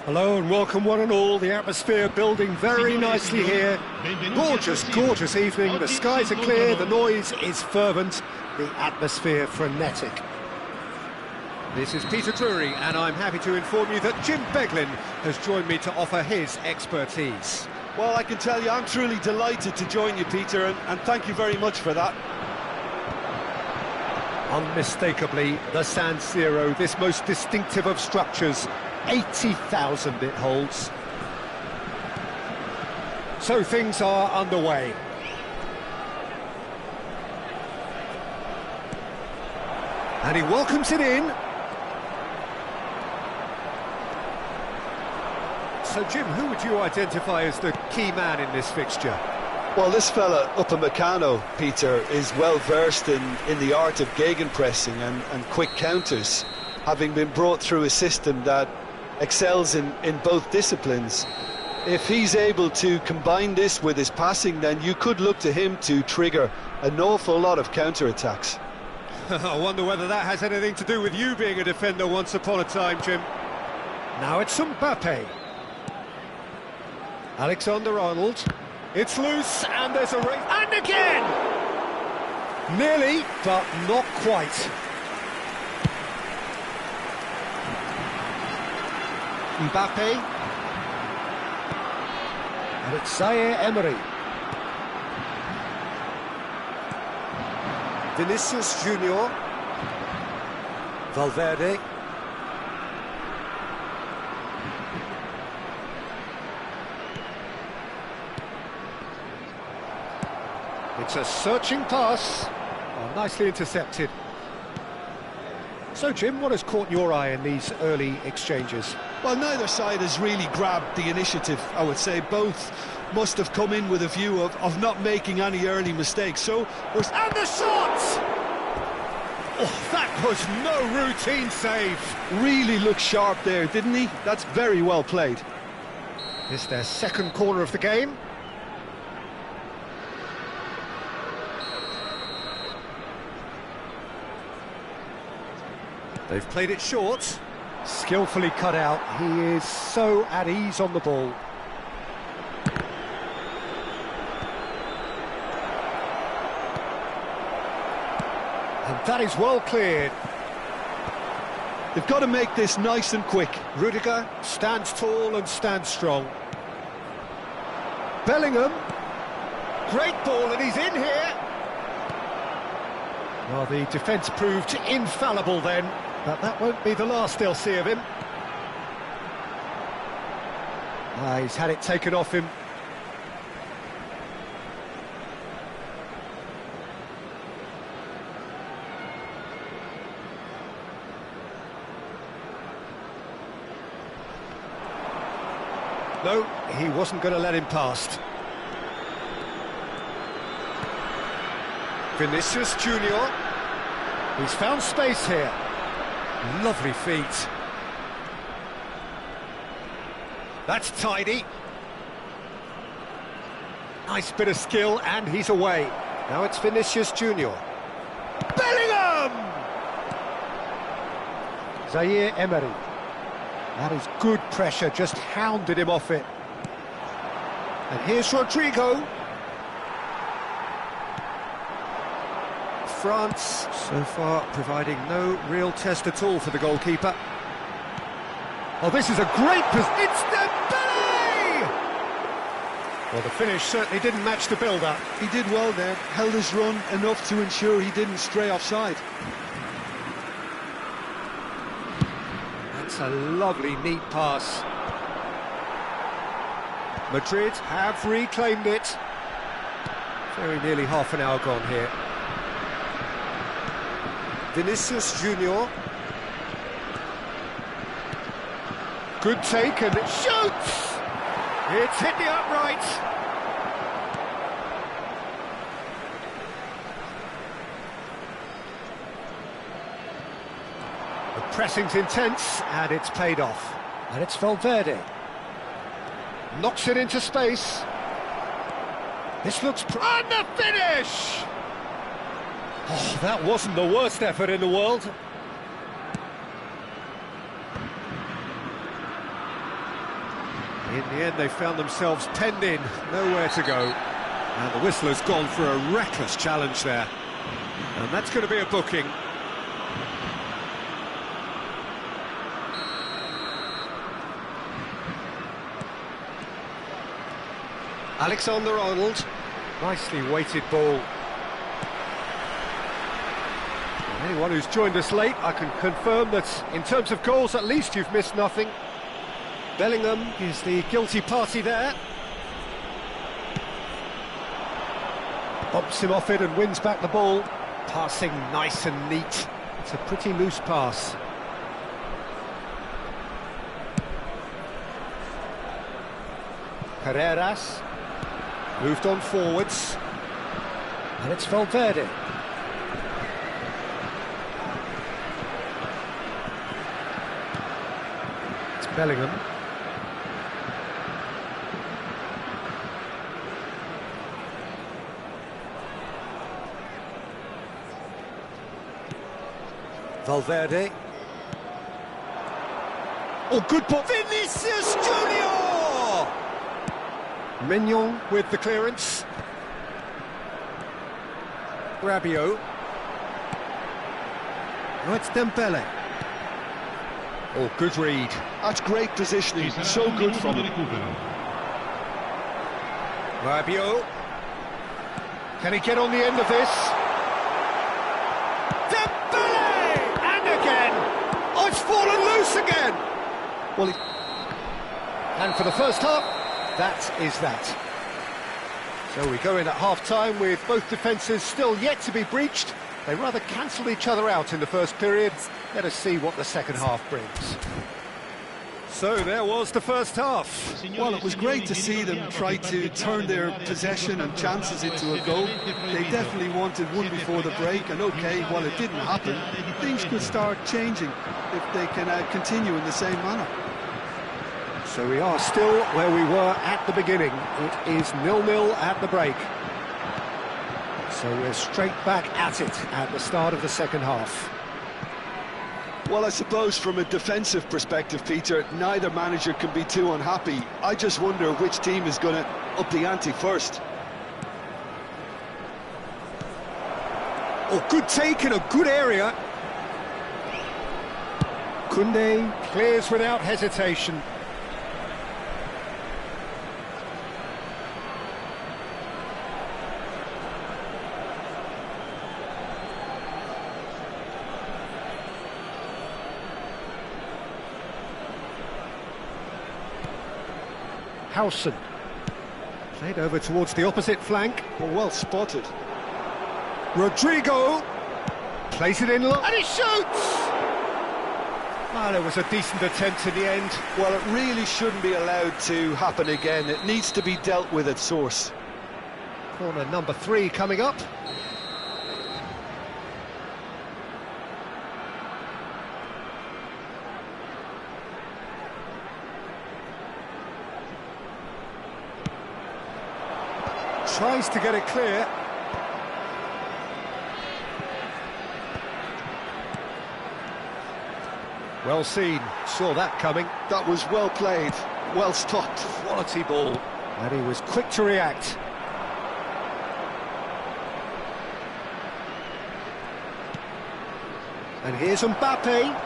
Hello and welcome one and all. The atmosphere building very nicely here. Gorgeous, gorgeous evening. The skies are clear, the noise is fervent, the atmosphere frenetic. This is Peter Drury and I'm happy to inform you that Jim Beglin has joined me to offer his expertise. Well, I can tell you I'm truly delighted to join you, Peter, and thank you very much for that. Unmistakably, the San Siro, this most distinctive of structures. 80,000 it holds. So things are underway. And he welcomes it in. So Jim, who would you identify as the key man in this fixture? Well, this fella, Upamecano, Peter, is well versed in the art of gegenpressing and quick counters, having been brought through a system that excels in both disciplines. If he's able to combine this with his passing, then you could look to him to trigger an awful lot of counter-attacks. I wonder whether that has anything to do with you being a defender once upon a time, Jim. Now it's Mbappe. Alexander-Arnold. It's loose, and there's a race. And again! Nearly, but not quite. Mbappe. And it's Zaire Emery. Vinicius Junior. Valverde. It's a searching pass. Oh, nicely intercepted. So, Jim, what has caught your eye in these early exchanges? Well, neither side has really grabbed the initiative, I would say. Both must have come in with a view of not making any early mistakes. So, and the shot! Oh, that was no routine save. Really looked sharp there, didn't he? That's very well played. It's their second corner of the game. They've played it short. Skillfully cut out. He is so at ease on the ball. And that is well cleared. They've got to make this nice and quick. Rudiger stands tall and stands strong. Bellingham. Great ball, and he's in here. Well, the defence proved infallible then. But that won't be the last they'll see of him. He's had it taken off him. No, he wasn't going to let him past. Vinicius Junior. He's found space here. Lovely feet. That's tidy. Nice bit of skill, and he's away. Now it's Vinicius Junior. Bellingham! Zaire Emery. That is good pressure, just hounded him off it. And here's Rodrigo. France, so far providing no real test at all for the goalkeeper. Oh, this is a great position. It's Dembele! Well, the finish certainly didn't match the build-up. He did well there, held his run enough to ensure he didn't stray offside. That's a lovely, neat pass. Madrid have reclaimed it. Very nearly half an hour gone here. Vinicius Junior. Good take and it shoots! It's hit the upright. The pressing's intense and it's paid off. And it's Valverde. Knocks it into space. This looks... and the finish! Oh, that wasn't the worst effort in the world. In the end, they found themselves penned in, nowhere to go. And the whistler's gone for a reckless challenge there. And that's going to be a booking. Alexander-Arnold. Nicely weighted ball. Anyone who's joined us late, I can confirm that in terms of goals, at least you've missed nothing. Bellingham is the guilty party there. Bumps him off it and wins back the ball. Passing nice and neat. It's a pretty loose pass. Carreras. Moved on forwards. And it's Valverde. It's Bellingham. Valverde. Oh, good ball. Vinicius Junior! Mignon with the clearance. Rabiot. Oh, it's Dembele. Oh, good read. That's great positioning, so good from him. Rabiot. Can he get on the end of this? Dembele! And again! Oh, it's fallen loose again! Well, and for the first half, that is that. So we go in at half-time with both defences still yet to be breached. They rather cancelled each other out in the first period. Let us see what the second half brings. So there was the first half. Well, it was great to see them try to turn their possession and chances into a goal. They definitely wanted one before the break, and okay, while it didn't happen, things could start changing if they can continue in the same manner. So we are still where we were at the beginning. It is 0-0 at the break. So we're straight back at it at the start of the second half. Well, I suppose from a defensive perspective, Peter, neither manager can be too unhappy. I just wonder which team is going to up the ante first. Oh, good take in a good area. Koundé clears without hesitation. Howson. Played over towards the opposite flank. Well spotted. Rodrigo. Plays it in low. And he shoots! Ah, there was a decent attempt in the end. Well, it really shouldn't be allowed to happen again. It needs to be dealt with at source. Corner number 3 coming up. Tries to get it clear. Well seen, saw that coming. That was well played, well stopped. Quality ball. And he was quick to react. And here's Mbappe.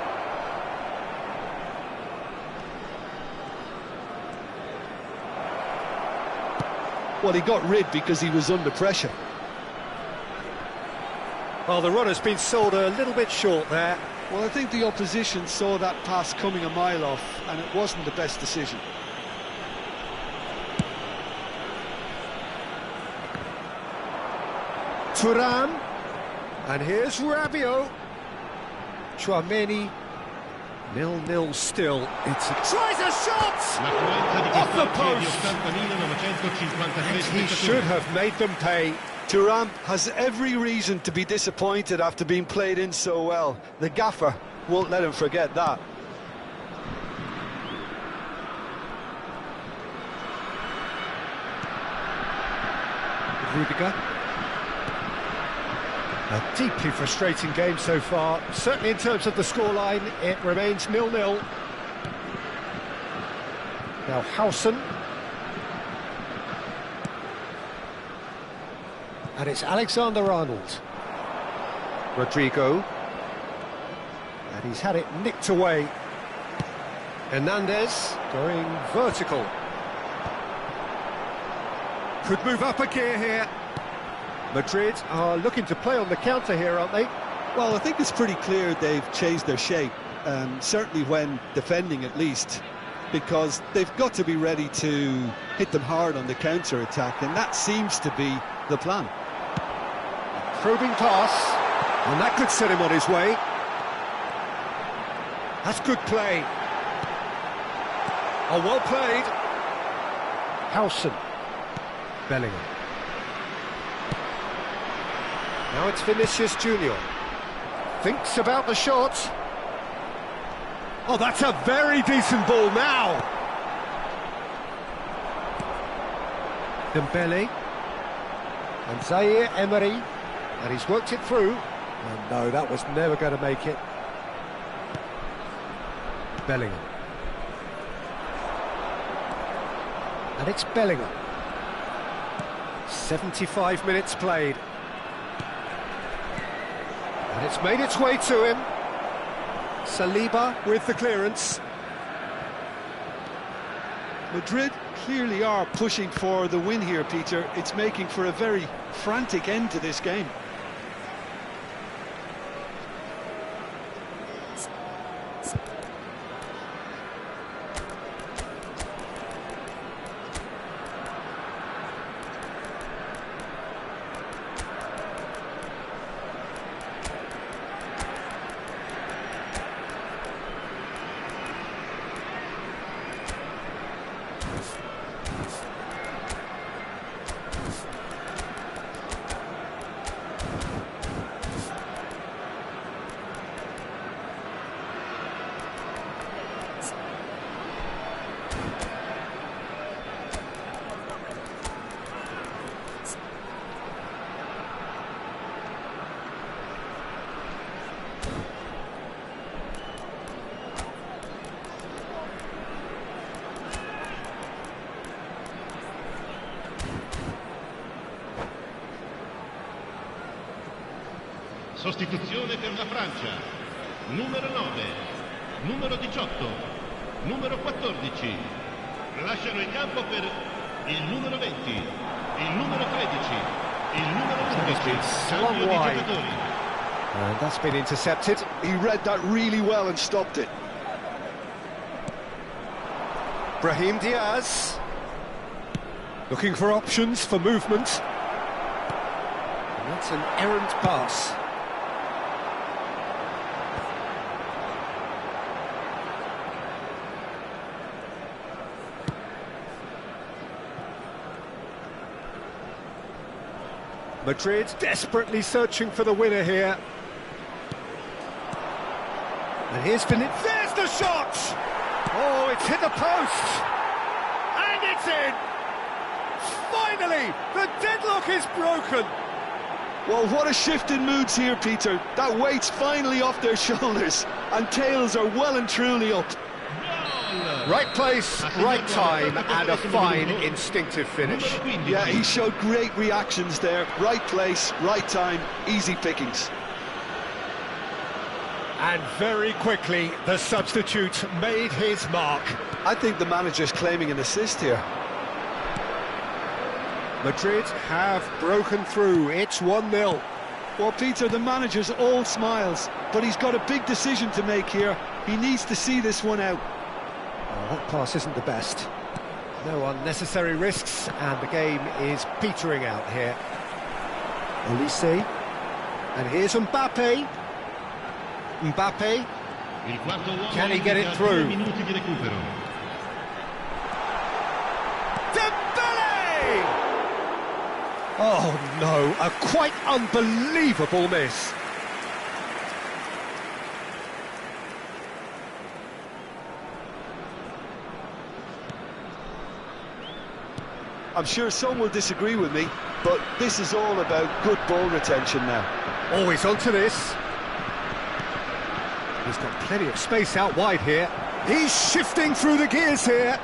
Well, he got rid because he was under pressure. Well, the run has been sold a little bit short there. Well, I think the opposition saw that pass coming a mile off, and it wasn't the best decision. Thuram. And here's Rabiot. Chouameni. 0-0 still. Tries a shot! Off the post! And he should have made them pay. Thuram has every reason to be disappointed after being played in so well. The gaffer won't let him forget that. Rudiger. A deeply frustrating game so far. Certainly in terms of the scoreline, it remains 0-0. Now Howson. And it's Alexander-Arnold. Rodrigo. And he's had it nicked away. Hernandez going vertical. Could move up a gear here. Madrid are looking to play on the counter here, aren't they? Well, I think it's pretty clear they've changed their shape, certainly when defending at least, because they've got to be ready to hit them hard on the counter-attack, and that seems to be the plan. Probing pass, and that could set him on his way. That's good play. Oh, well played. Howson. Bellingham. Now it's Vinicius Junior. Thinks about the shot. Oh, that's a very decent ball now. Dembele. And Zaire Emery. And he's worked it through. And no, that was never going to make it. Bellingham. And it's Bellingham. 75 minutes played. And it's made its way to him. Saliba with the clearance. Madrid clearly are pushing for the win here, Peter. It's making for a very frantic end to this game. Sostituzione per la Francia. Numero 9, numero 18, numero 14. Lasciano il campo per il numero 20, il numero 13, il numero 11. Cambio di giocatori. And that's been intercepted. He read that really well and stopped it. Brahim Diaz. Looking for options for movement. And that's an errant pass. Madrid desperately searching for the winner here. And here's Vinicius. There's the shot! Oh, it's hit the post! And it's in! Finally, the deadlock is broken! Well, what a shift in moods here, Peter. That weight's finally off their shoulders, and tails are well and truly up. Right place, right time, and a fine instinctive finish. Yeah, he showed great reactions there. Right place, right time, easy pickings. And very quickly, the substitute made his mark. I think the manager's claiming an assist here. Madrid have broken through. It's 1-0. Well, Peter, the manager's all smiles, but he's got a big decision to make here. He needs to see this one out. Oh, that pass isn't the best. No unnecessary risks, and the game is petering out here. Olise. And here's Mbappe. Mbappe. Can he get it through? Oh no, a quite unbelievable miss. I'm sure some will disagree with me, but this is all about good ball retention now. Always onto this. He's got plenty of space out wide here. He's shifting through the gears here.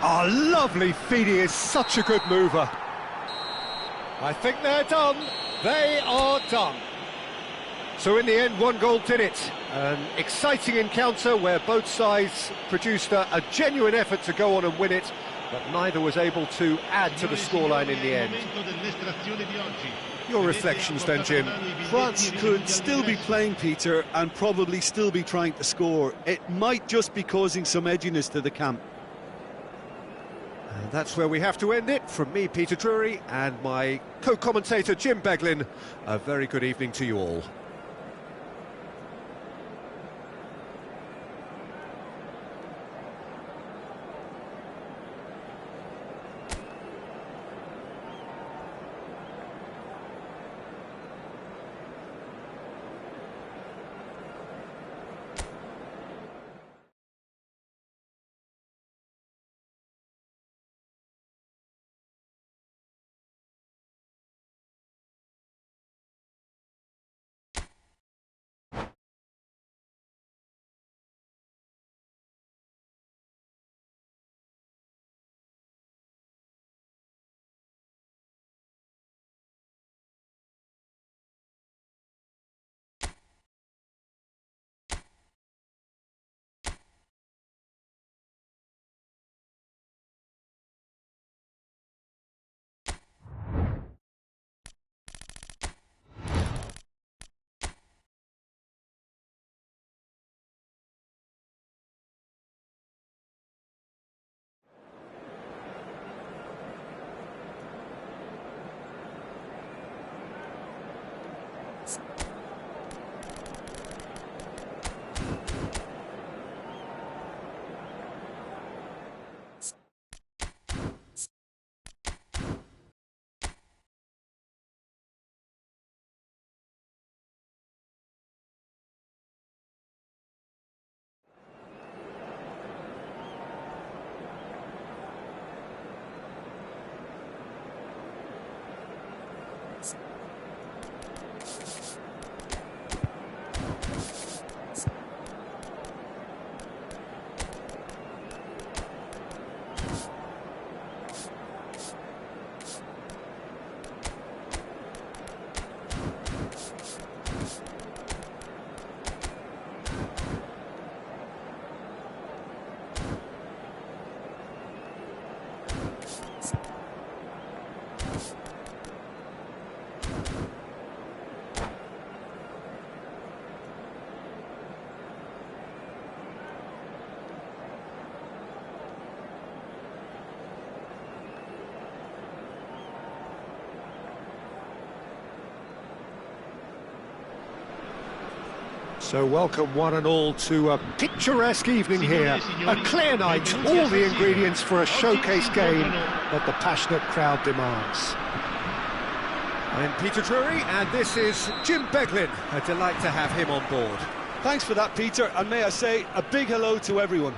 Oh, lovely feed, he is such a good mover. I think they're done. They are done. So in the end, 1 goal did it. An exciting encounter where both sides produced a genuine effort to go on and win it, but neither was able to add to the scoreline in the end. Your reflections then, Jim? France could still be playing, Peter, and probably still be trying to score. It might just be causing some edginess to the camp. And that's where we have to end it. From me, Peter Drury, and my co-commentator, Jim Beglin, a very good evening to you all. So welcome one and all to a picturesque evening here, a clear night, all the ingredients for a showcase game that the passionate crowd demands. I'm Peter Drury and this is Jim Beglin, a delight to have him on board. Thanks for that, Peter, and may I say a big hello to everyone.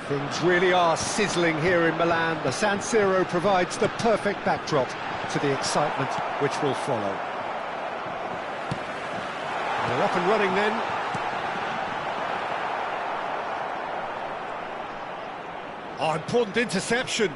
Things really are sizzling here in Milan. The San Siro provides the perfect backdrop to the excitement which will follow. They're up and running then. Oh, important interception.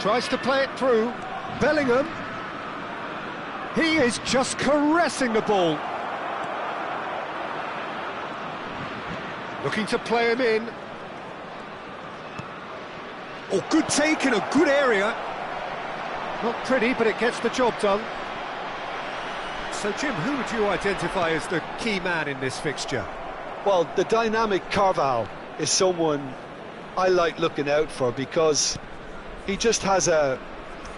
Tries to play it through. Bellingham. He is just caressing the ball. Looking to play him in. Oh, good take in a good area. Not pretty, but it gets the job done. So, Jim, who would you identify as the key man in this fixture? Well, the dynamic Carval is someone I like looking out for because he just has a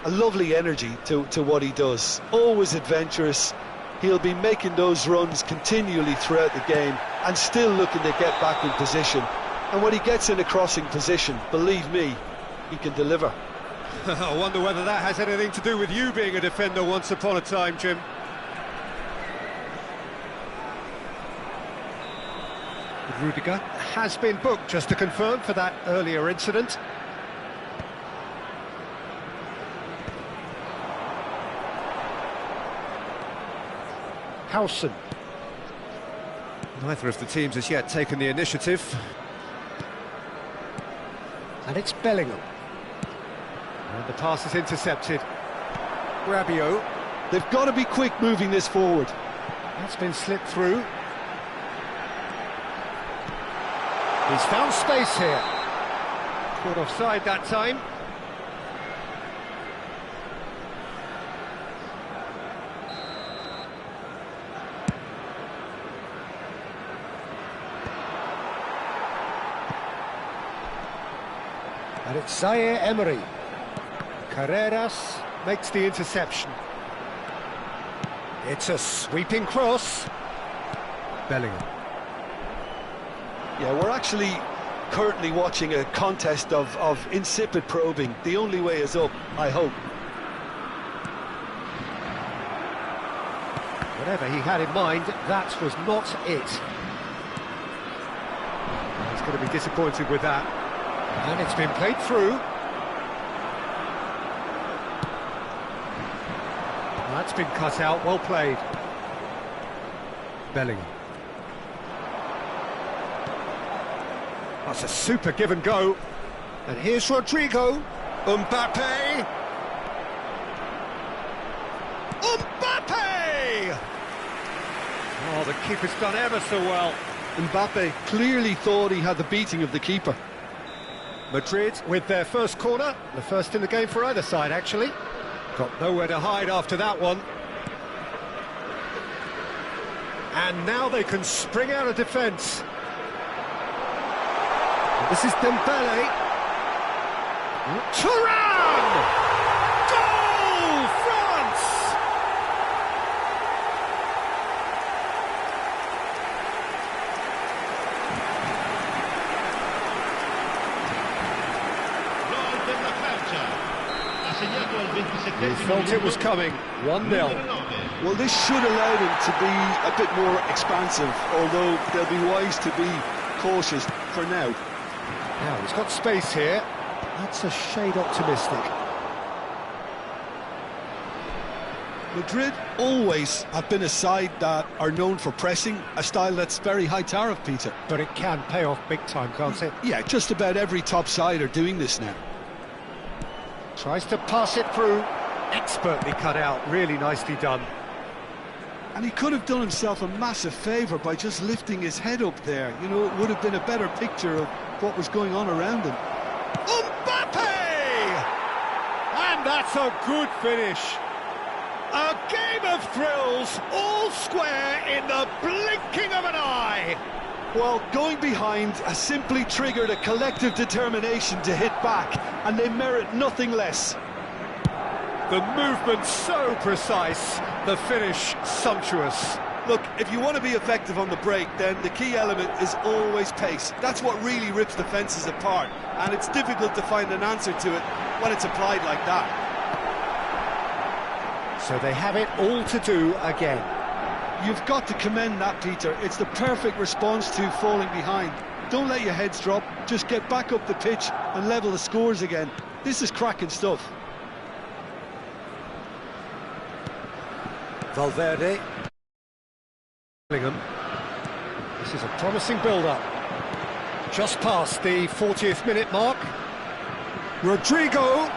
lovely energy to what he does. Always adventurous. He'll be making those runs continually throughout the game and still looking to get back in position. And when he gets in a crossing position, believe me, he can deliver. I wonder whether that has anything to do with you being a defender once upon a time, Jim. Rudiger has been booked, just to confirm, for that earlier incident. Howson. Neither of the teams has yet taken the initiative. And it's Bellingham. And the pass is intercepted. Rabiot. They've got to be quick moving this forward. That's been slipped through. He's found space here. Caught offside that time. And it's Zaire Emery. Carreras makes the interception. It's a sweeping cross. Bellingham. Yeah, we're actually currently watching a contest of insipid probing. The only way is up, I hope. Whatever he had in mind, that was not it. He's going to be disappointed with that. And it's been played through. That's been cut out, well played. Bellingham. That's a super give and go. And here's Rodrigo. Mbappe. Mbappe! Oh, the keeper's done ever so well. Mbappe clearly thought he had the beating of the keeper. Madrid with their first corner, the first in the game for either side, actually. Got nowhere to hide after that one. And now they can spring out of defence. This is Dembele. Thuram! Goal, France! He felt it was coming. 1-0. Well, this should allow them to be a bit more expansive, although they'll be wise to be cautious for now. Now, he's got space here. That's a shade optimistic. Madrid always have been a side that are known for pressing, a style that's very high tariff, Peter. But it can pay off big time, can't it? Yeah, just about every top side are doing this now. Tries to pass it through. Expertly cut out, really nicely done. And he could have done himself a massive favour by just lifting his head up there. You know, it would have been a better picture of what was going on around him. Mbappe! And that's a good finish. A game of thrills, all square in the blinking of an eye. Well, going behind has simply triggered a collective determination to hit back, and they merit nothing less. The movement so precise, the finish sumptuous. Look, if you want to be effective on the break, then the key element is always pace. That's what really rips defences apart, and it's difficult to find an answer to it when it's applied like that. So they have it all to do again. You've got to commend that, Peter. It's the perfect response to falling behind. Don't let your heads drop, just get back up the pitch and level the scores again. This is cracking stuff. Valverde. Bellingham. This is a promising build-up. Just past the 40th minute mark. Rodrigo.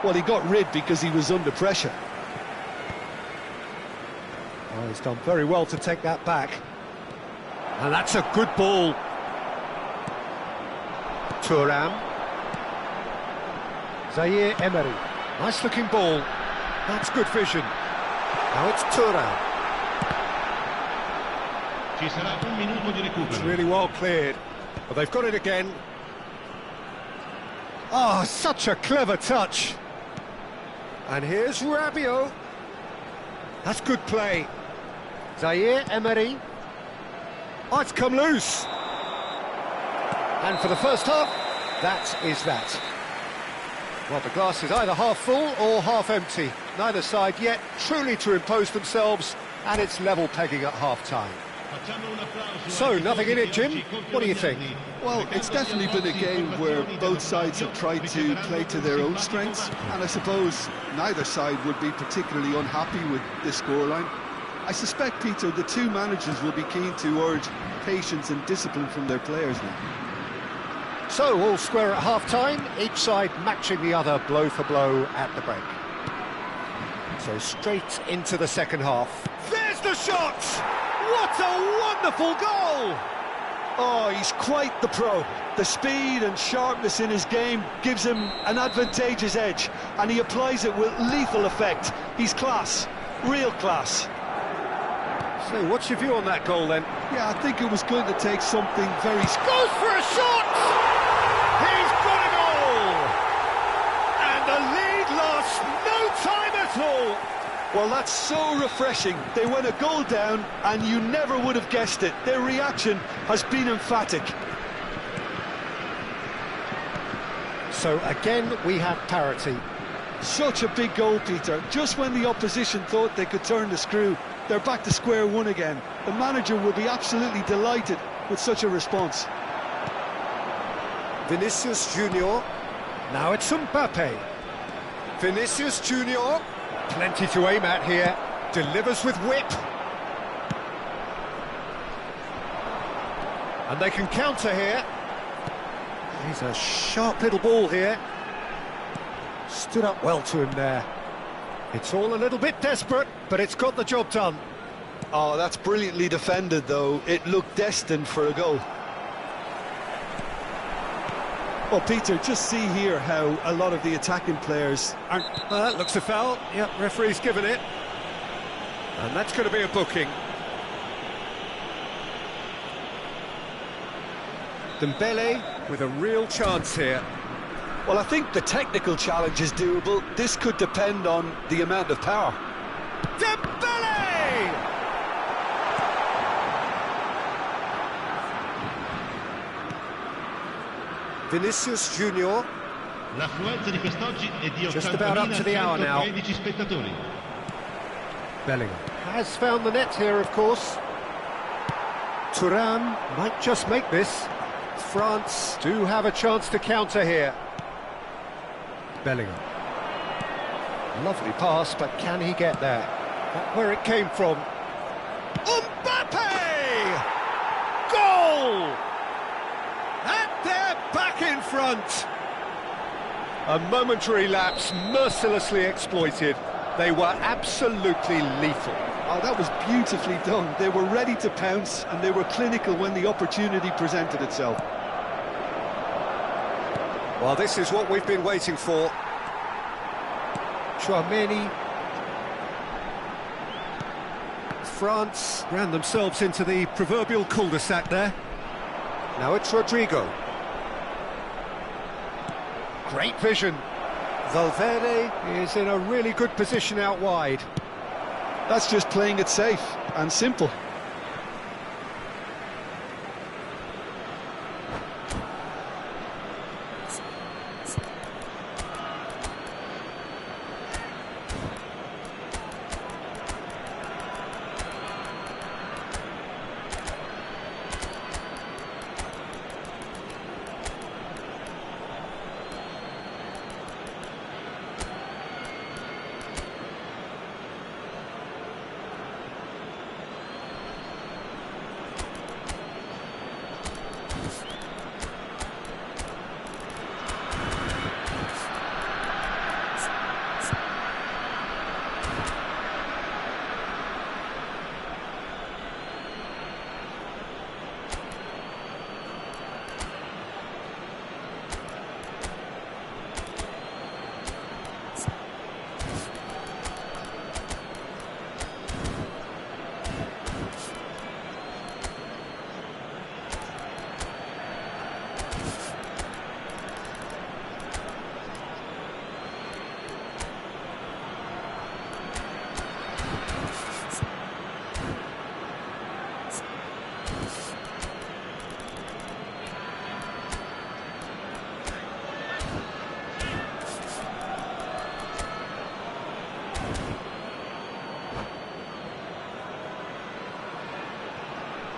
Well, he got rid because he was under pressure. Oh, he's done very well to take that back. And that's a good ball. Thuram. Zaire Emery. Nice looking ball. That's good vision. Now it's Thuram. Ci sarà un minuto di recupero. It's really well cleared. But they've got it again. Oh, such a clever touch. And here's Rabiot. That's good play. Zaire Emery. Oh, it's come loose. And for the first half, that is that. Well, the glass is either half full or half empty. Neither side yet truly to impose themselves, and it's level pegging at half-time. So, nothing in it, Jim? What do you think? Well, it's definitely been a game where both sides have tried to play to their own strengths, and I suppose neither side would be particularly unhappy with this scoreline. I suspect, Peter, the two managers will be keen to urge patience and discipline from their players now. So, all square at half-time, each side matching the other blow for blow at the break. So, straight into the second half. There's the shot! What a wonderful goal! Oh, he's quite the pro. The speed and sharpness in his game gives him an advantageous edge, and he applies it with lethal effect. He's class, real class. So, what's your view on that goal then? Yeah, I think it was going to take something very... Goes for a shot! He's got a goal! And the lead lost no time at all! Well, that's so refreshing. They went a goal down, and you never would have guessed it. Their reaction has been emphatic. So, again, we have parity. Such a big goal, Peter. Just when the opposition thought they could turn the screw, they're back to square one again. The manager will be absolutely delighted with such a response. Vinicius Junior. Now it's Mbappe. Vinicius Junior. Plenty to aim at here. Delivers with whip. And they can counter here. He's a sharp little ball here. Stood up well to him there. It's all a little bit desperate, but it's got the job done. Oh, that's brilliantly defended, though. It looked destined for a goal. Well, Peter, just see here how a lot of the attacking players aren't... That looks a foul. Yep, referee's given it. And that's going to be a booking. Dembele with a real chance here. Well, I think the technical challenge is doable. This could depend on the amount of power. Dembele! Vinicius Junior. L'affluenza di quest'oggi è di Just about up to the hour now. 80.113 spettatori. Bellingham has found the net here, of course. Thuram might just make this. France do have a chance to counter here. Bellingham. Lovely pass, but can he get there? Not where it came from. Mbappe! Goal! And they're back in front. A momentary lapse mercilessly exploited. They were absolutely lethal. Oh, that was beautifully done. They were ready to pounce, and they were clinical when the opportunity presented itself. Well, this is what we've been waiting for. Chouameni. France ran themselves into the proverbial cul-de-sac there. Now it's Rodrigo. Great vision. Valverde is in a really good position out wide. That's just playing it safe and simple.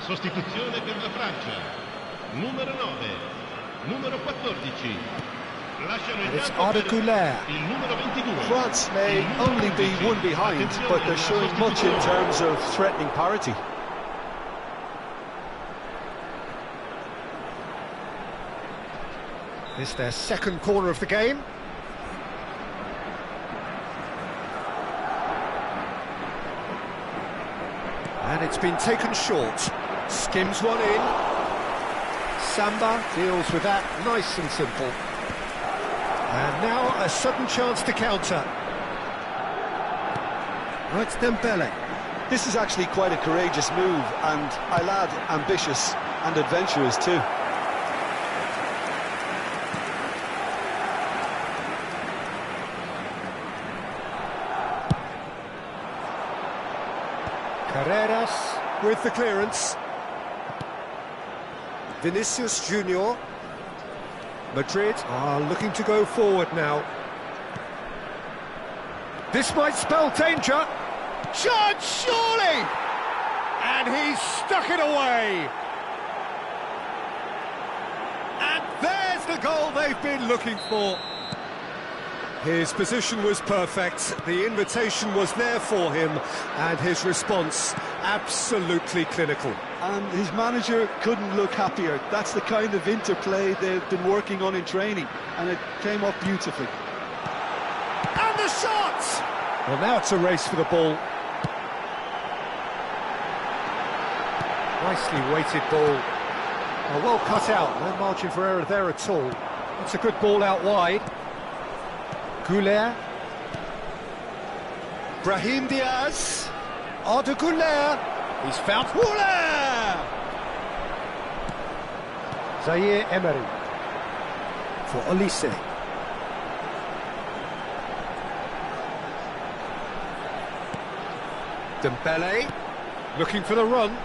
Sostituzione per la Francia. Numero 9, numero 14. Lasciano il campo per il numero 22. France may only be one behind, but they're showing much in terms of threatening parity. This is their second corner of the game. And it's been taken short. Skims one in. Samba deals with that nice and simple. And now a sudden chance to counter. Oh, it's Dembele. This is actually quite a courageous move, and I'll add ambitious and adventurous too. Carreras with the clearance. Vinicius Junior. Madrid are looking to go forward now. This might spell danger. Chance, surely! And he's stuck it away. And there's the goal they've been looking for. His position was perfect, the invitation was there for him, and his response absolutely clinical. And his manager couldn't look happier. That's the kind of interplay they've been working on in training, and it came off beautifully. And the shot! Well, now it's a race for the ball. Nicely weighted ball. Well cut out, no margin for error there at all. It's a good ball out wide. Goulet. Brahim Diaz. Arda Goulet. He's found Goulet! Zaire Emery. For Olise. Dembele. Looking for the run.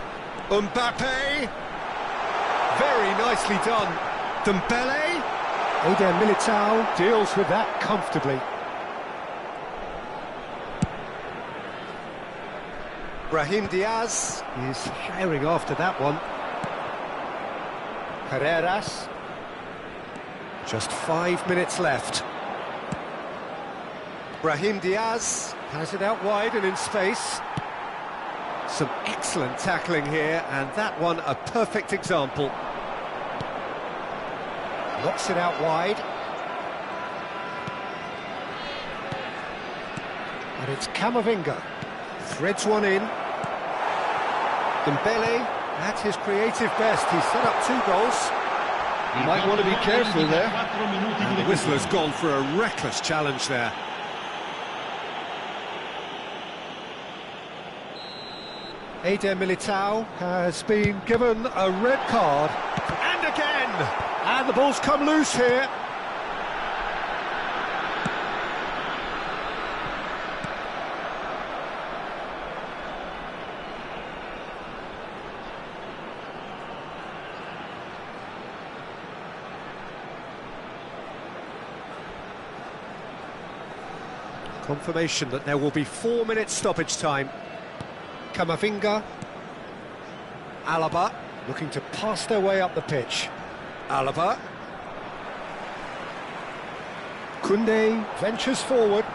Mbappe. Very nicely done. Dembele. Eder Militao deals with that comfortably. Brahim Diaz is firing after that one. Carreras. Just 5 minutes left. Brahim Diaz has it out wide and in space. Some excellent tackling here, and that one a perfect example. Knocks it out wide. And it's Camavinga. Threads one in. Dembele at his creative best. He's set up 2 goals. You might want to be careful there. And the whistle has gone for a reckless challenge there. Eder Militao has been given a red card. And again! And the ball's come loose here. Confirmation that there will be 4 minutes stoppage time. Camavinga. Alaba looking to pass their way up the pitch. Alaba. Koundé ventures forward,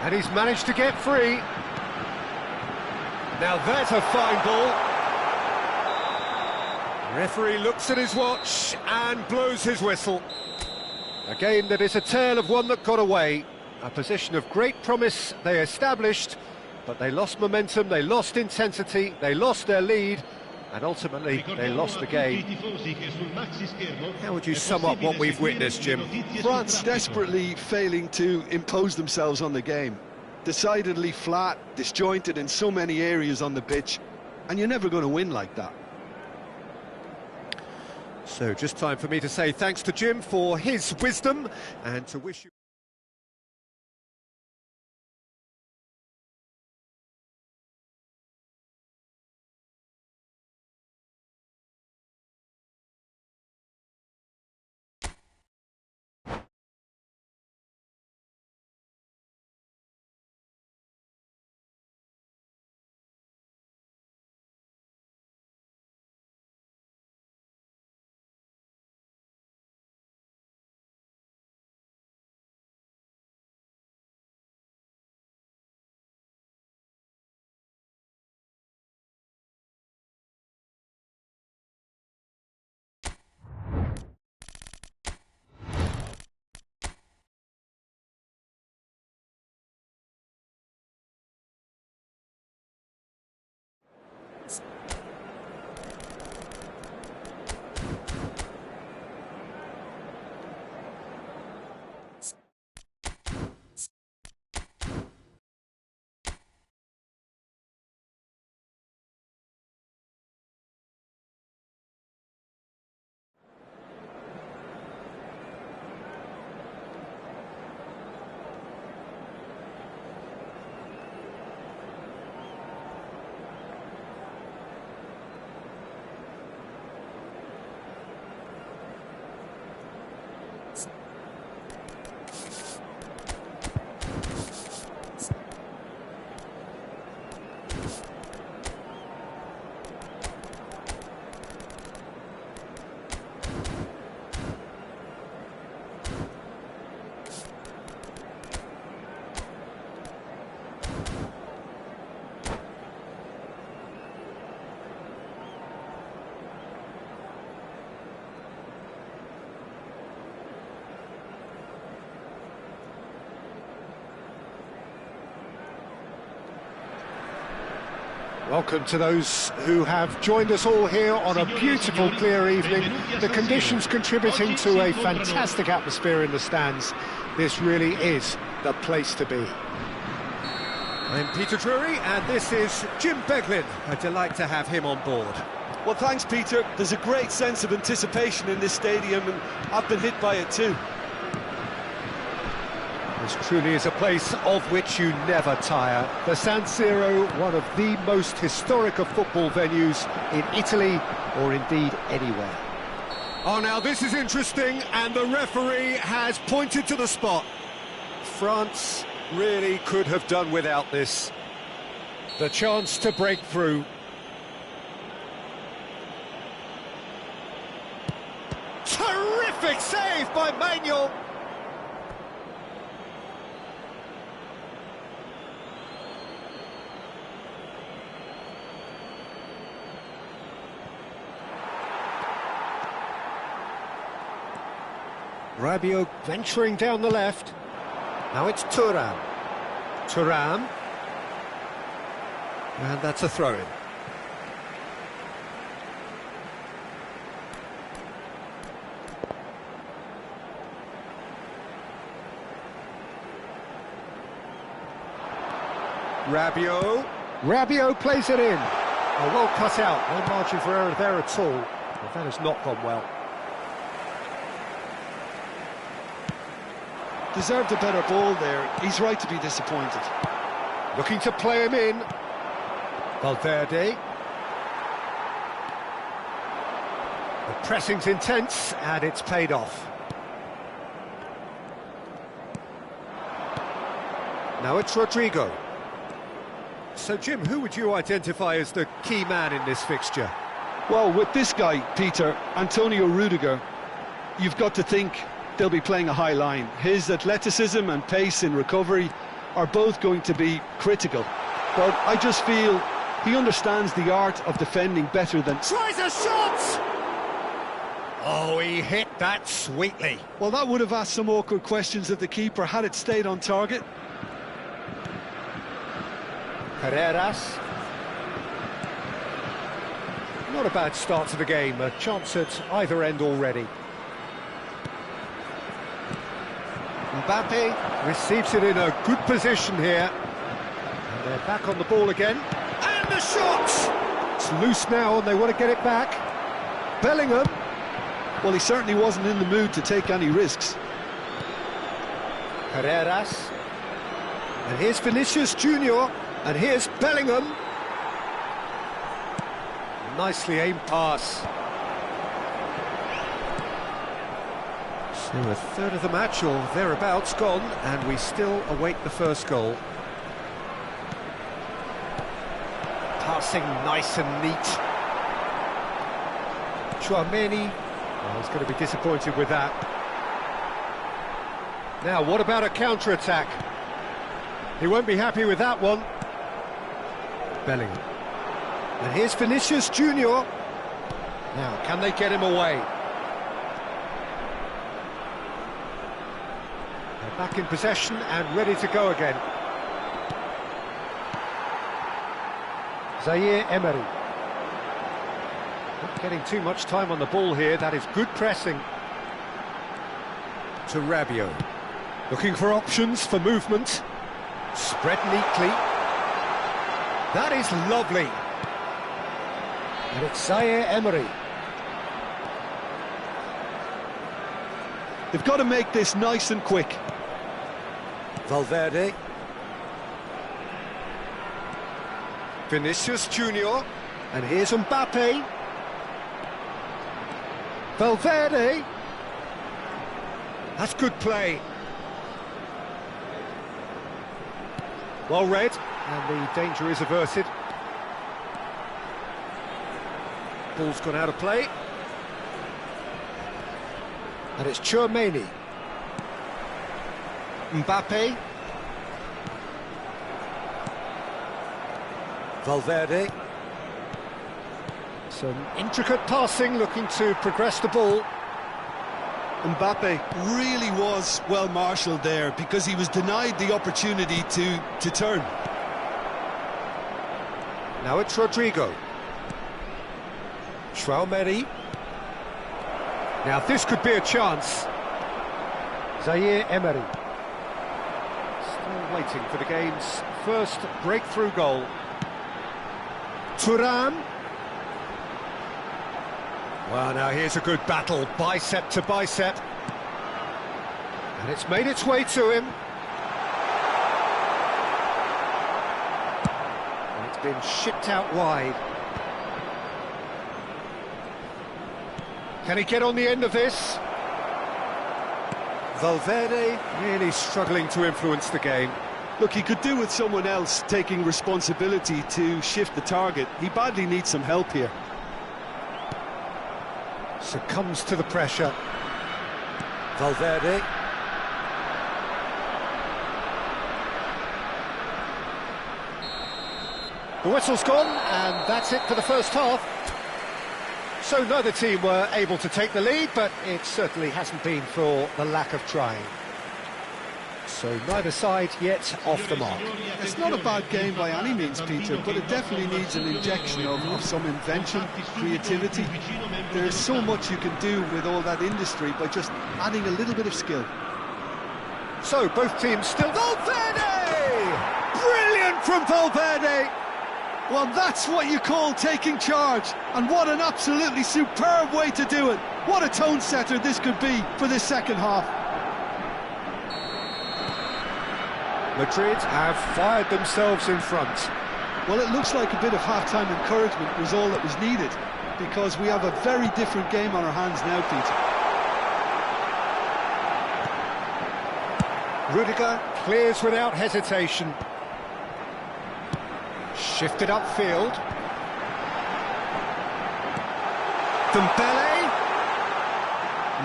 and he's managed to get free. Now that's a fine ball. Referee looks at his watch and blows his whistle. A game that is a tale of one that got away. A position of great promise they established, but they lost momentum, they lost intensity, they lost their lead, and ultimately they lost the game. How would you sum up what we've witnessed, Jim? France desperately failing to impose themselves on the game. Decidedly flat, disjointed in so many areas on the pitch, and you're never going to win like that. So just time for me to say thanks to Jim for his wisdom, and to wish you... Welcome to those who have joined us all here on a beautiful, clear evening. The conditions contributing to a fantastic atmosphere in the stands. This really is the place to be. I'm Peter Drury, and this is Jim Beglin. A delight to have him on board. Well, thanks, Peter. There's a great sense of anticipation in this stadium, and I've been hit by it too. This truly is a place of which you never tire. The San Siro, one of the most historic of football venues in Italy, or indeed anywhere. Oh, now this is interesting, and the referee has pointed to the spot. France really could have done without this. The chance to break through. Terrific save by Manuel. Rabiot venturing down the left. Now it's Thuram. Thuram. And that's a throw-in. Rabiot. Rabiot plays it in. Oh, well cut out. No margin for error there at all. But that has not gone well. Deserved a better ball there. He's right to be disappointed. Looking to play him in. Valverde. The pressing's intense, and it's paid off. Now it's Rodrigo. So, Jim, who would you identify as the key man in this fixture? Well, with this guy, Peter, Antonio Rudiger, you've got to think they'll be playing a high line. His athleticism and pace in recovery are both going to be critical. But I just feel he understands the art of defending better than... Tries a shot! Oh, he hit that sweetly. Well, that would have asked some awkward questions of the keeper had it stayed on target. Carreras. Not a bad start to the game, a chance at either end already. Mbappe receives it in a good position here. And they're back on the ball again. And the shot! It's loose now and they want to get it back. Bellingham. Well, he certainly wasn't in the mood to take any risks. Carreras. And here's Vinicius Junior. And here's Bellingham. Nicely aimed pass. So a third of the match, or thereabouts, gone, and we still await the first goal. Passing nice and neat. Chouameni, well, he's going to be disappointed with that. Now, what about a counter-attack? He won't be happy with that one. Bellingham. And here's Vinicius Junior. Now, can they get him away? Back in possession and ready to go again. Zaire Emery. Not getting too much time on the ball here. That is good pressing. To Rabiot. Looking for options for movement. Spread neatly. That is lovely. And it's Zaire Emery. They've got to make this nice and quick. Valverde. Vinicius Junior. And here's Mbappe. Valverde. That's good play. Well read, and the danger is averted. Ball's gone out of play. And it's Chouameni. Mbappe. Valverde. Some intricate passing, looking to progress the ball. Mbappe really was well marshalled there because he was denied the opportunity to turn. Now it's Rodrigo. Traoré. Now this could be a chance. Zaire Emery. Still waiting for the game's first breakthrough goal. Thuram. Well, now here's a good battle, bicep to bicep. And it's made its way to him. And it's been shipped out wide. Can he get on the end of this? Valverde really struggling to influence the game. Look, he could do with someone else taking responsibility to shift the target. He badly needs some help here. Succumbs to the pressure. Valverde. The whistle's gone, and that's it for the first half. So neither team were able to take the lead, but it certainly hasn't been for the lack of trying. So neither side yet off the mark. It's not a bad game by any means, Peter, but it definitely needs an injection of some invention, creativity. There's so much you can do with all that industry by just adding a little bit of skill. So both teams still... Valverde! Brilliant from Valverde! Well, that's what you call taking charge, and what an absolutely superb way to do it. What a tone setter this could be for this second half. Madrid have fired themselves in front. Well, it looks like a bit of half-time encouragement was all that was needed, because we have a very different game on our hands now, Peter. Rudiger clears without hesitation. Shifted upfield. Dembele.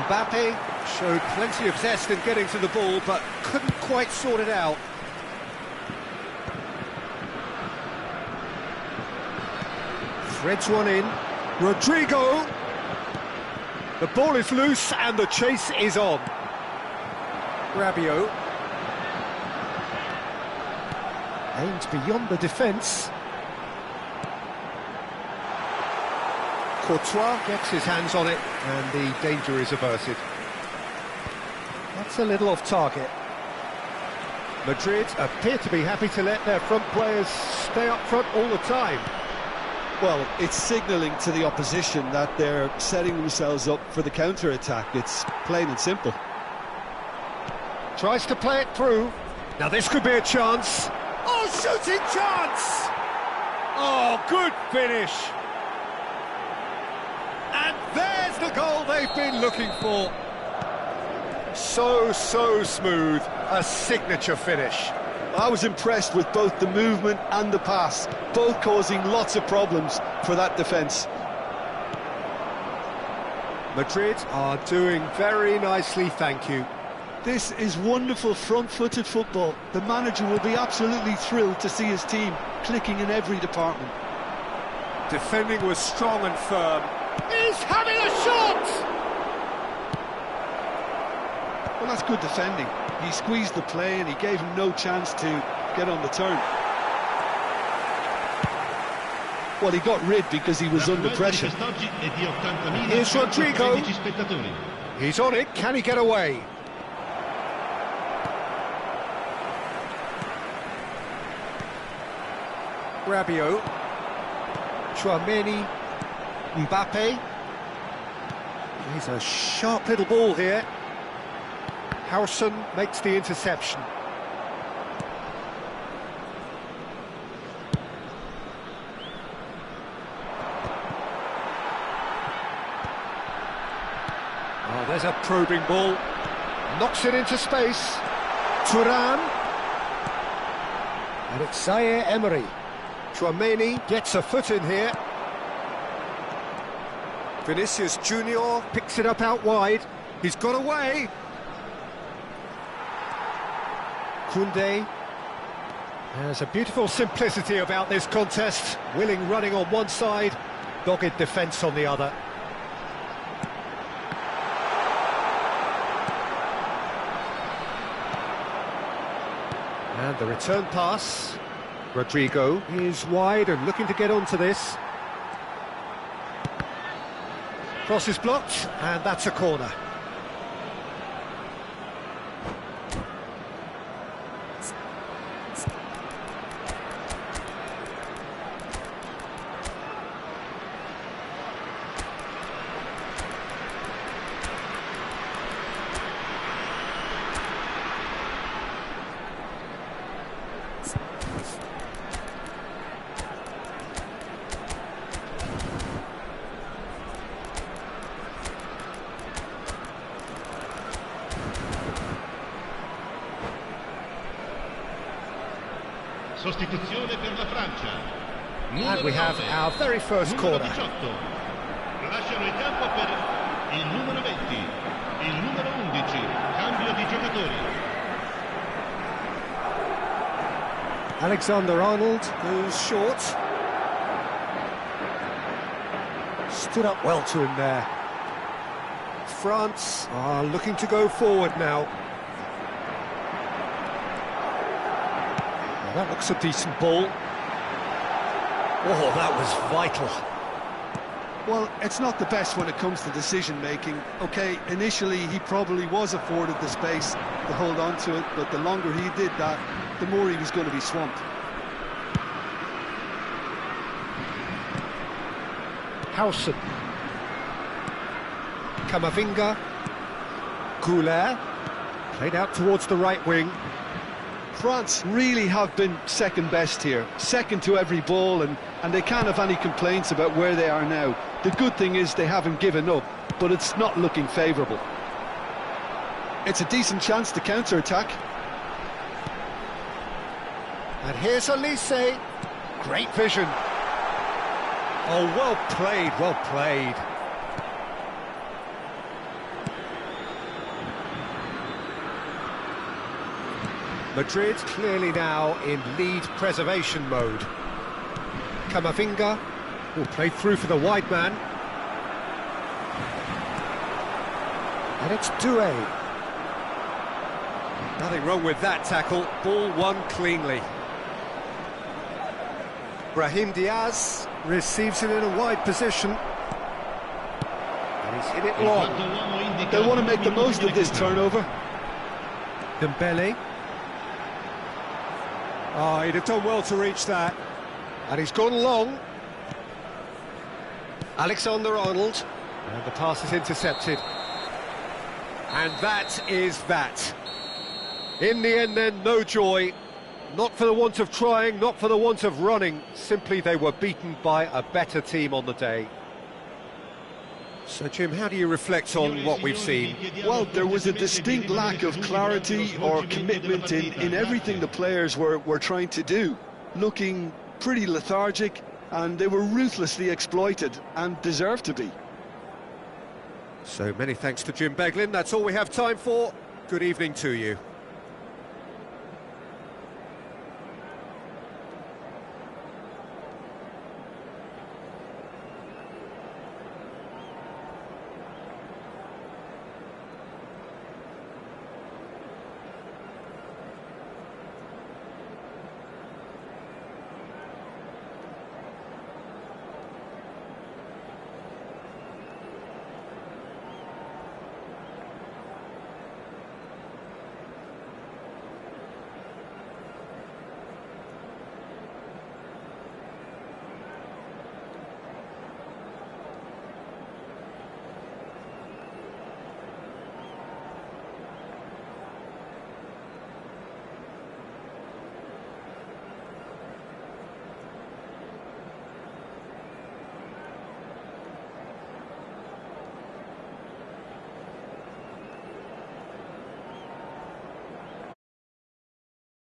Mbappe showed plenty of zest in getting to the ball, but couldn't quite sort it out. Threads one in. Rodrigo. The ball is loose and the chase is on. Rabiot. Aimed beyond the defence. Courtois gets his hands on it and the danger is averted. That's a little off target. Madrid appear to be happy to let their front players stay up front all the time. Well, it's signalling to the opposition that they're setting themselves up for the counter-attack. It's plain and simple. Tries to play it through. Now this could be a chance. Oh, shooting chance! Oh, good finish. And there's the goal they've been looking for. So smooth. A signature finish. I was impressed with both the movement and the pass, both causing lots of problems for that defence. Madrid are doing very nicely, thank you. This is wonderful front-footed football. The manager will be absolutely thrilled to see his team clicking in every department. Defending was strong and firm. He's having a shot! Well, that's good defending. He squeezed the play and he gave him no chance to get on the turn. Well, he got rid because he was under pressure. Here's Rodrigo. He's on it. Can he get away? Rabiot. Traoré. Mbappe. He's a sharp little ball here. Harrison makes the interception. Oh, there's a probing ball. Knocks it into space. Thuram. And it's Zaire Emery. Traoré gets a foot in here. Vinicius Junior picks it up out wide. He's got away. Koundé. There's a beautiful simplicity about this contest. Willing running on one side, dogged defence on the other. And the return pass. Rodrigo is wide and looking to get onto this. Cross is blocked, and that's a corner. Sostituzione per la Francia. And we have our very first corner. 18. Lasciano il campo per il numero 20, il numero 11, cambio di giocatori. Alexander-Arnold goes short. Stood up well to him there. France are looking to go forward now. That looks a decent ball. Oh, that was vital. Well, it's not the best when it comes to decision-making. OK, initially he probably was afforded the space to hold on to it, but the longer he did that, the more he was going to be swamped. Howson. Camavinga. Goulet. Played out towards the right wing. France really have been second best here, second to every ball, and they can't have any complaints about where they are now. The good thing is they haven't given up, but it's not looking favourable. It's a decent chance to counter-attack. And here's Elise. Great vision. Oh, well played, well played. Madrid clearly now in lead preservation mode. Camavinga will play through for the wide man. And it's Doué. Nothing wrong with that tackle, ball won cleanly. Brahim Diaz receives it in a wide position. And he's hit it long. They want to make the most of this turnover. Dembele. Oh, he'd have done well to reach that. And he's gone long. Alexander-Arnold. And the pass is intercepted. And that is that. In the end then, no joy. Not for the want of trying, not for the want of running. Simply they were beaten by a better team on the day. So, Jim, how do you reflect on what we've seen? Well, there was a distinct lack of clarity or commitment in everything the players were trying to do. Looking pretty lethargic, and they were ruthlessly exploited and deserved to be. So many thanks to Jim Beglin. That's all we have time for. Good evening to you.